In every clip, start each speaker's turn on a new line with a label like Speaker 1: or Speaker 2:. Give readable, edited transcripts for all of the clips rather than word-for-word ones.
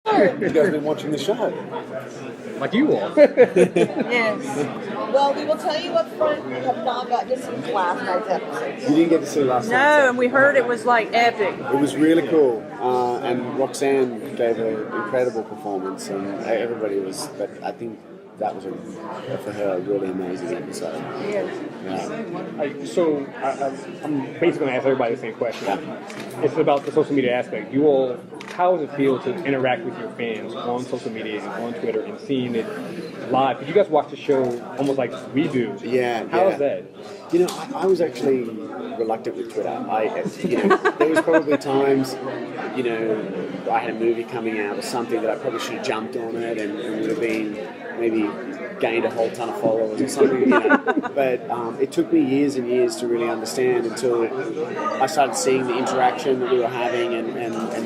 Speaker 1: You guys been watching the show?
Speaker 2: Like you all.
Speaker 3: Yes. Well, we will tell you up front, we have not gotten to see last night's episode.
Speaker 1: You didn't get to see last night.
Speaker 4: No, and we heard it was like epic.
Speaker 1: It was really cool, and Roxanne gave an incredible performance, and everybody was. But I think that was for her a really amazing episode.
Speaker 4: Yes.
Speaker 1: Yeah.
Speaker 2: I'm basically going to ask everybody the same question. It's about the social media aspect. You all, how does it feel to interact with your fans on social media and on Twitter and seeing it live? Because you guys watch the show almost like we do.
Speaker 1: Yeah.
Speaker 2: How is that?
Speaker 1: You know, I was actually reluctant with Twitter. There was probably times, I had a movie coming out or something that I probably should have jumped on it and would have been maybe gained a whole ton of followers or something. But it took me years and years to really understand until I started seeing the interaction that we were having and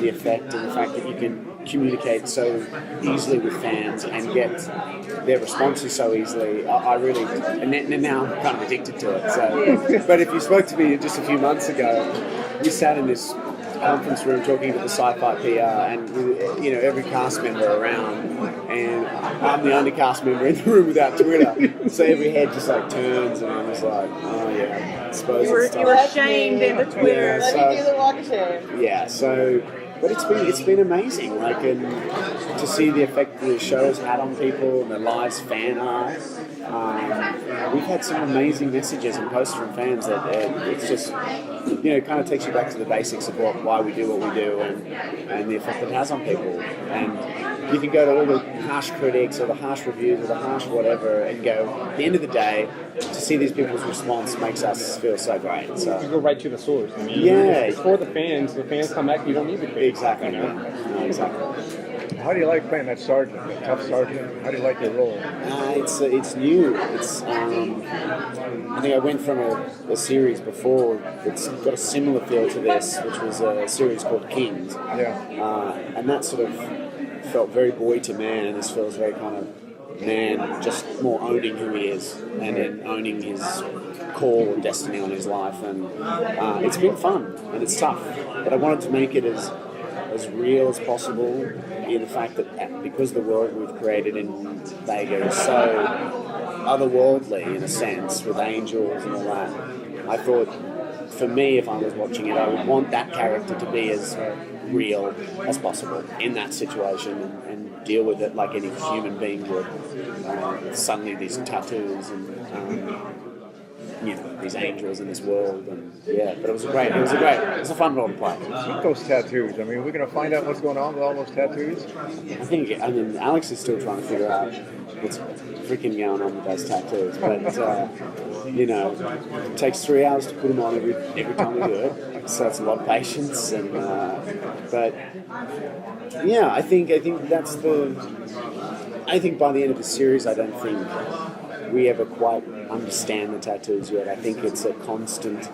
Speaker 1: the effect and the fact that you can communicate so easily with fans and get their responses so easily. I really, and now I'm kind of addicted to it. So, but if you spoke to me just a few months ago, we sat in this conference room talking to the sci-fi PR and every cast member around, and I'm the only cast member in the room without Twitter, so every head just like turns and I was like, oh yeah, I suppose
Speaker 4: You were shamed into Twitter.
Speaker 1: Yeah,
Speaker 3: Let me do the walk of shame.
Speaker 1: yeah, so but it's been amazing, and to see the effect that the show's had on people and the lives fan art. We've had some amazing messages and posts from fans that it's just, it kind of takes you back to the basics of why we do what we do and the effect it has on people. And you can go to all the harsh critics or the harsh reviews or the harsh whatever and go, at the end of the day, to see these people's response makes us feel so great. So
Speaker 2: You go right to the source. I mean,
Speaker 1: Yeah.
Speaker 2: it's for the fans. The fans come back, you don't need the critics.
Speaker 1: exactly,
Speaker 2: You know?
Speaker 1: exactly.
Speaker 5: How do you like playing that sergeant, that tough sergeant? How do you like your role?
Speaker 1: It's new. I think I went from a series before that's got a similar feel to this, which was a series called Kings.
Speaker 5: Yeah.
Speaker 1: And that sort of felt very boy to man, and this feels very kind of man, just more owning who he is and then owning his call and destiny on his life. And it's been fun and it's tough, but I wanted to make it as real as possible in the fact that because the world we've created in Vega is so otherworldly in a sense, with angels and all that, I thought for me, if I was watching it, I would want that character to be as real as possible in that situation and deal with it like any human being would. Suddenly these tattoos and these angels in this world, and but it was a fun role to play.
Speaker 5: With those tattoos, I mean, we're going to find out what's going on with all those tattoos.
Speaker 1: I mean, Alex is still trying to figure out what's freaking going on with those tattoos, but it takes 3 hours to put them on every time we do it, so it's a lot of patience. And but yeah, I think that's I think by the end of the series, I don't think we ever quite understand the tattoos yet. I think it's a constant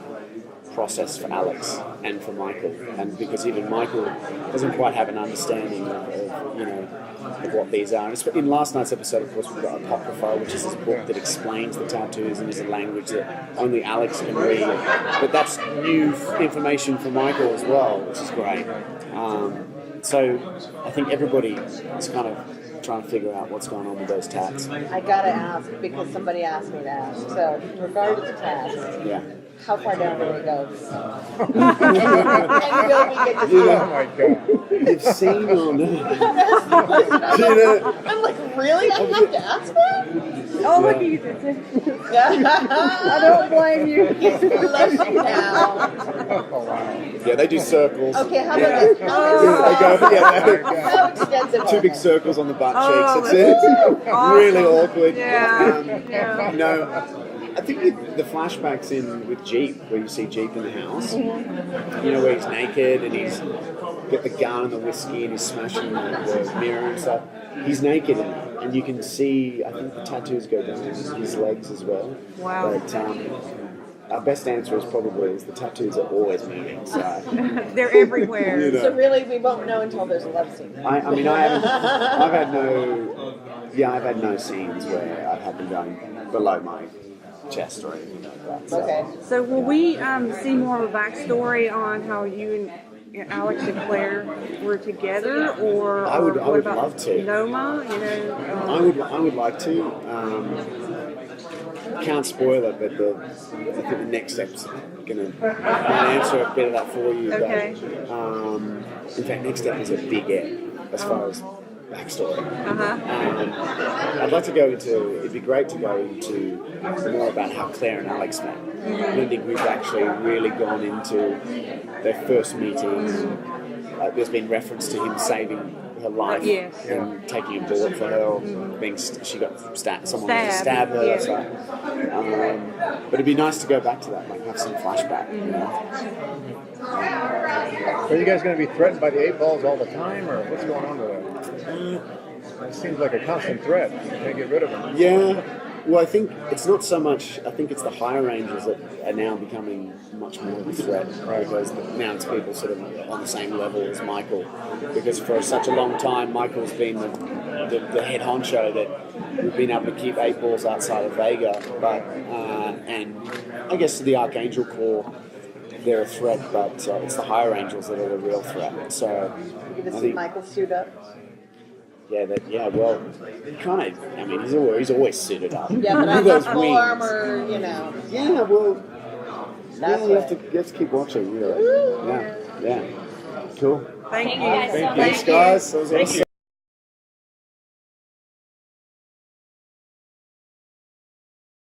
Speaker 1: process for Alex and for Michael, and because even Michael doesn't quite have an understanding of what these are. And in last night's episode, of course, we've got Apocrypha, which is this book that explains the tattoos and is a language that only Alex can read. But that's new information for Michael as well, which is great. So I think everybody is kind of trying to figure out what's going on with those tats.
Speaker 3: I gotta ask because somebody asked me to ask. So, in regard to the tats,
Speaker 1: Yeah.
Speaker 3: how far down do they go? And will we get to see
Speaker 5: Oh
Speaker 3: them?
Speaker 5: my God.
Speaker 1: You've seen or
Speaker 3: I'm like, really? I have to ask that?
Speaker 4: Oh, look at you. I don't blame you.
Speaker 3: He's blushing now.
Speaker 5: Oh, wow.
Speaker 1: Yeah, they do circles.
Speaker 3: Okay, how about this?
Speaker 1: They go,
Speaker 3: How extensive
Speaker 1: two
Speaker 3: are
Speaker 1: big
Speaker 3: they?
Speaker 1: circles on the butt
Speaker 4: Oh,
Speaker 1: cheeks. That's it.
Speaker 4: awesome.
Speaker 1: Really awkward.
Speaker 4: Yeah.
Speaker 1: I think the flashbacks with Jeep, where you see Jeep in the house, where he's naked and he's got the gun and the whiskey and he's smashing the mirror and stuff. He's naked and you can see, I think the tattoos go down his legs as well.
Speaker 4: Wow.
Speaker 1: But our best answer is probably the tattoos are always moving. So
Speaker 4: They're everywhere.
Speaker 3: So really, we won't know until there's a love scene.
Speaker 1: I mean, I've had no scenes where I've had them going below my chest or anything like that. So.
Speaker 3: Okay.
Speaker 4: So will we see more of a backstory on how you and Alex and Claire were together, or
Speaker 1: I would
Speaker 4: what about
Speaker 1: love to.
Speaker 4: Noma? You know,
Speaker 1: I would like to. Can't spoil it, but I think the next step's going to answer a bit of that for you.
Speaker 4: Okay.
Speaker 1: But, in fact, next step is a big as far as backstory. I'd like to go into. It'd be great to go into more about how Claire and Alex met. I don't think we've actually really gone into their first meetings. There's been reference to him saving her life
Speaker 4: Yes.
Speaker 1: and taking a bullet for her, or she got someone to
Speaker 4: Stabbed.
Speaker 1: stab her.
Speaker 4: Yeah.
Speaker 1: That's right. But it'd be nice to go back to that, like have some flashback. You know?
Speaker 5: Are you guys going to be threatened by the 8 balls all the time, or what's going on with that? It seems like a constant threat. You can't get rid of them.
Speaker 1: Yeah. Well, I think it's not so much. I think it's the higher rangers that are now becoming much more of a threat, because now it's people sort of on the same level as Michael. Because for such a long time, Michael's been the head honcho that we've been able to keep 8 balls outside of Vega. But and I guess to the Archangel Corps, they're a threat, but it's the higher angels that are the real threat. So
Speaker 3: You're going to see Michael suit up.
Speaker 1: Yeah, well, kind of. I mean, he's always suited up.
Speaker 3: Yeah, but
Speaker 1: Look
Speaker 3: I'm
Speaker 1: at
Speaker 3: not
Speaker 1: those
Speaker 3: full
Speaker 1: wings.
Speaker 3: armor, you know.
Speaker 1: Yeah, well,
Speaker 3: That's
Speaker 1: you have to keep watching. Really. Yeah. Cool.
Speaker 4: thank you.
Speaker 1: Thanks, guys. That was awesome.